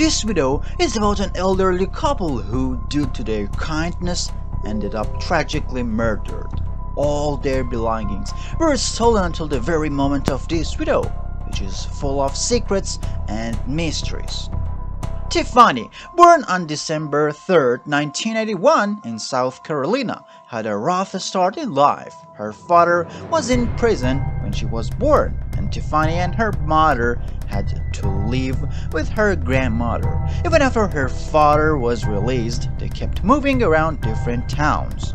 This video is about an elderly couple who, due to their kindness, ended up tragically murdered. All their belongings were stolen until the very moment of this video, which is full of secrets and mysteries. Tiffany, born on December 3, 1981 in South Carolina, had a rough start in life. Her father was in prison when she was born, and Tiffany and her mother had to live with her grandmother. Even after her father was released, they kept moving around different towns.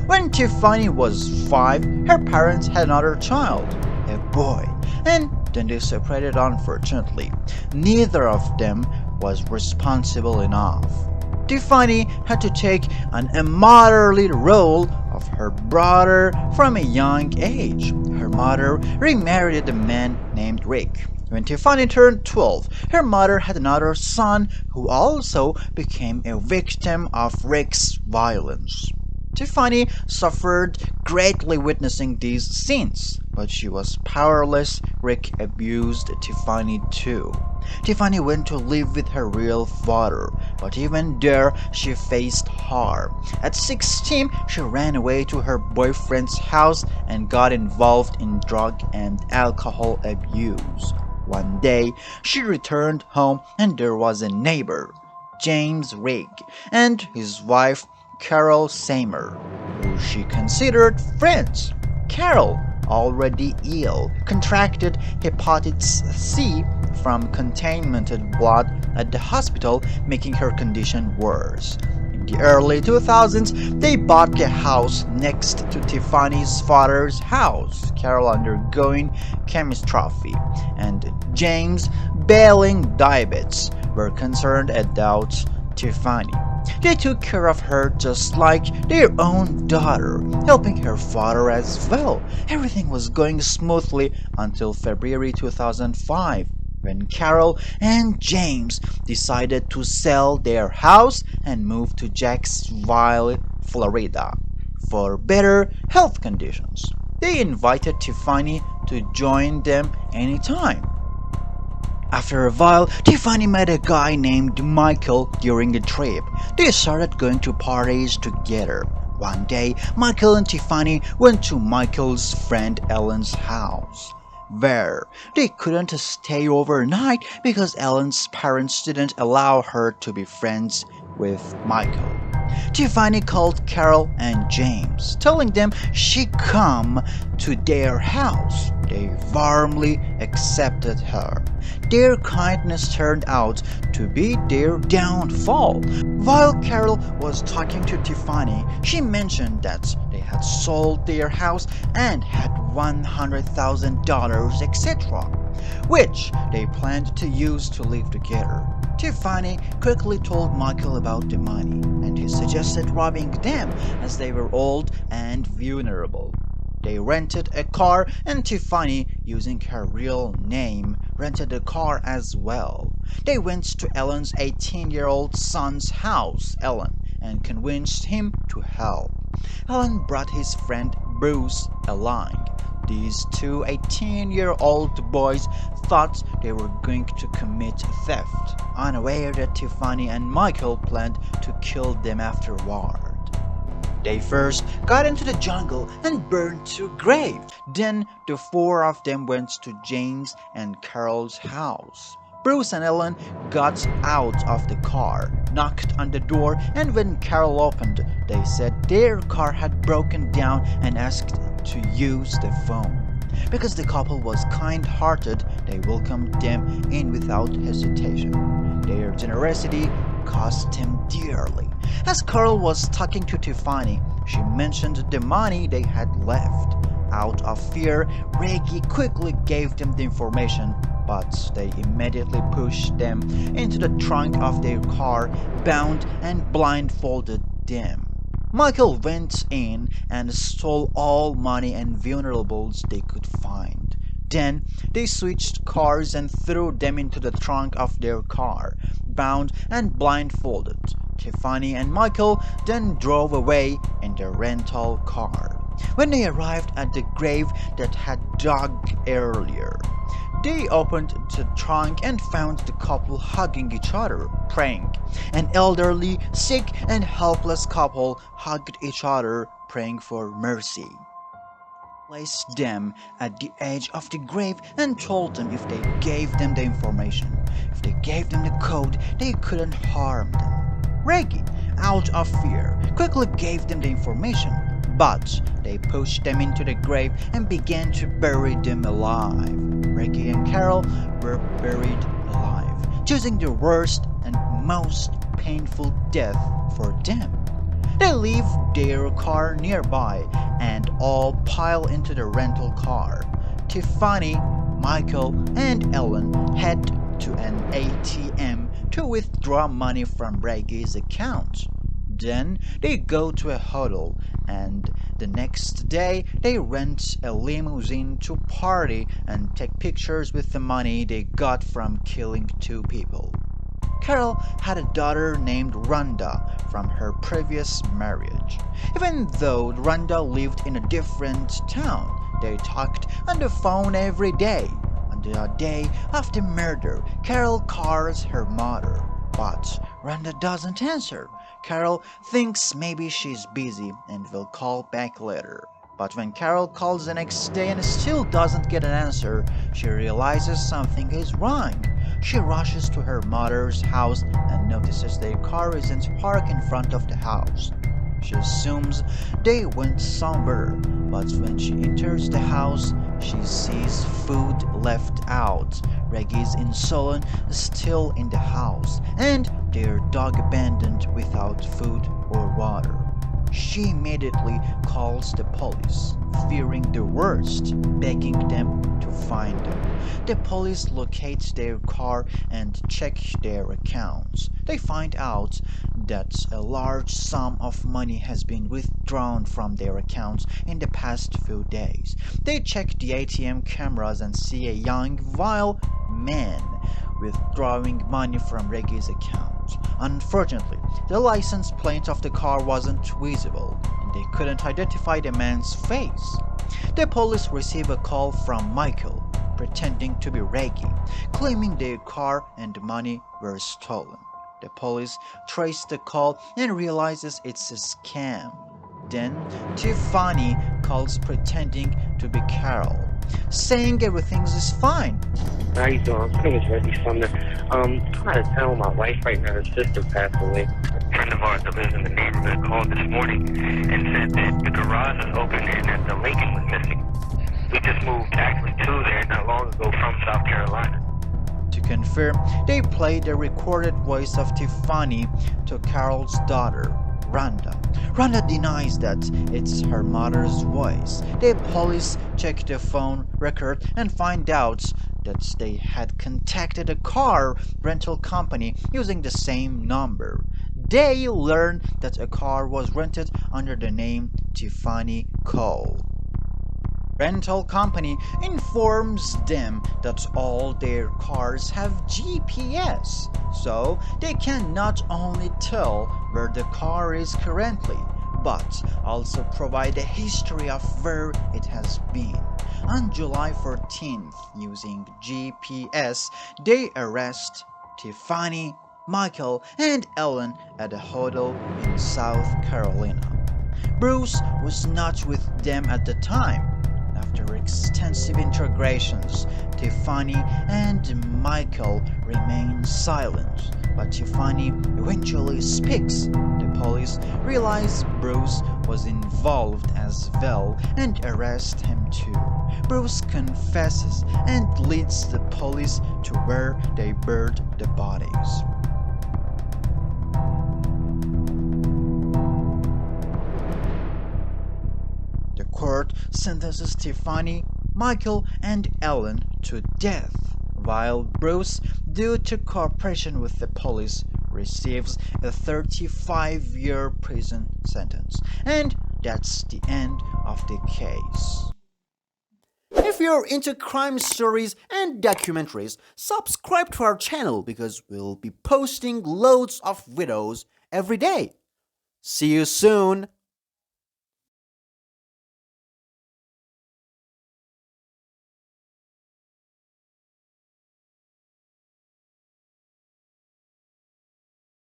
When Tiffany was 5, her parents had another child, a boy, and then they separated unfortunately. Neither of them was responsible enough. Tiffany had to take on a motherly role of her brother from a young age. Her mother remarried a man named Rick. When Tiffany turned 12, her mother had another son who also became a victim of Rick's violence. Tiffany suffered greatly witnessing these scenes, but she was powerless. Rick abused Tiffany too. Tiffany went to live with her real father, but even there she faced harm. At 16, she ran away to her boyfriend's house and got involved in drug and alcohol abuse. One day, she returned home and there was a neighbor, James Rigg, and his wife, Carol Seymour, who she considered friends. Carol, already ill, contracted hepatitis C from contaminated blood at the hospital, making her condition worse. In the early 2000s, they bought a house next to Tiffany's father's house, Carol undergoing chemotherapy, and James, battling diabetes, were concerned about Tiffany. They took care of her just like their own daughter, helping her father as well. Everything was going smoothly until February 2005, when Carol and James decided to sell their house and move to Jacksonville, Florida, for better health conditions. They invited Tiffany to join them anytime. After a while, Tiffany met a guy named Michael during a trip. They started going to parties together. One day, Michael and Tiffany went to Michael's friend Ellen's house, where they couldn't stay overnight because Ellen's parents didn't allow her to be friends with Michael. Tiffany called Carol and James, telling them she'd come to their house. They warmly accepted her. Their kindness turned out to be their downfall. While Carol was talking to Tiffany, she mentioned that they had sold their house and had $100,000, etc., which they planned to use to live together. Tiffany quickly told Michael about the money, and he suggested robbing them as they were old and vulnerable. They rented a car, and Tiffany, using her real name, rented a car as well. They went to Ellen's 18-year-old son's house, Ellen, and convinced him to help. Ellen brought his friend Bruce along. These two 18-year-old boys thought they were going to commit theft, unaware that Tiffany and Michael planned to kill them afterward. They first got into the jungle and burned two graves. Then the four of them went to James and Carol's house. Bruce and Ellen got out of the car, knocked on the door, and when Carol opened, they said their car had broken down and asked to use the phone. Because the couple was kind-hearted, they welcomed them in without hesitation. Their generosity cost him dearly. As Carol was talking to Tiffany, she mentioned the money they had left. Out of fear, Reggie quickly gave them the information, but they immediately pushed them into the trunk of their car, bound and blindfolded them. Michael went in and stole all money and valuables they could find. Then they switched cars and threw them into the trunk of their car, bound and blindfolded. Tiffany and Michael then drove away in their rental car. When they arrived at the grave that had dug earlier, They opened the trunk and found the couple hugging each other, praying. An elderly, sick, and helpless couple hugged each other, praying for mercy. Placed them at the edge of the grave and told them if they gave them the information, if they gave them the code, they couldn't harm them. Reggie, out of fear, quickly gave them the information, but they pushed them into the grave and began to bury them alive. Reggie and Carol were buried alive, choosing the worst and most painful death for them. They leave their car nearby and all pile into the rental car. Tiffany, Michael, and Ellen head to an ATM to withdraw money from Reggie's account. Then they go to a hotel, and the next day they rent a limousine to party and take pictures with the money they got from killing two people. Carol had a daughter named Rhonda from her previous marriage. Even though Rhonda lived in a different town, they talked on the phone every day. On the day of the murder, Carol calls her mother, but Rhonda doesn't answer. Carol thinks maybe she's busy and will call back later. But when Carol calls the next day and still doesn't get an answer, she realizes something is wrong. She rushes to her mother's house and notices their car isn't parked in front of the house. She assumes they went somewhere, but when she enters the house, she sees food left out. Reggie's insulin is still in the house, and their dog abandoned without food or water. She immediately calls the police, fearing the worst, begging them to find them. The police locate their car and check their accounts. They find out that a large sum of money has been withdrawn from their accounts in the past few days. They check the ATM cameras and see a young, vile man withdrawing money from Reggie's account. Unfortunately, the license plate of the car wasn't visible, and they couldn't identify the man's face. The police receive a call from Michael, pretending to be Reggie, claiming their car and money were stolen. The police trace the call and realizes it's a scam. Then Tiffany calls pretending to be Carol, saying everything's fine. How you doing? My name is Reggie Sumner. I'm out of town with my wife right now. Her sister passed away. A friend of ours that lives in the neighborhood called this morning and said that the garage was open and that the Lincoln was missing. We just moved actually to there not long ago from South Carolina. To confirm, they played the recorded voice of Tiffany to Carol's daughter, Rhonda. Rhonda denies that it's her mother's voice. The police check the phone record and find out that they had contacted a car rental company using the same number. They learn that a car was rented under the name Tiffany Cole. Rental company informs them that all their cars have GPS, so they can not only tell where the car is currently, but also provide a history of where it has been. On July 14th, using GPS, they arrest Tiffany, Michael, and Ellen at a hotel in South Carolina. Bruce was not with them at the time. After extensive interrogations, Tiffany and Michael remain silent, but Tiffany eventually speaks. The police realize Bruce was involved as well and arrest him too. Bruce confesses and leads the police to where they buried the bodies. The court sentences Tiffany, Michael, and Ellen to death, while Bruce, due to cooperation with the police, receives a 35-year prison sentence. And that's the end of the case. If you're into crime stories and documentaries, subscribe to our channel because we'll be posting loads of videos every day. See you soon!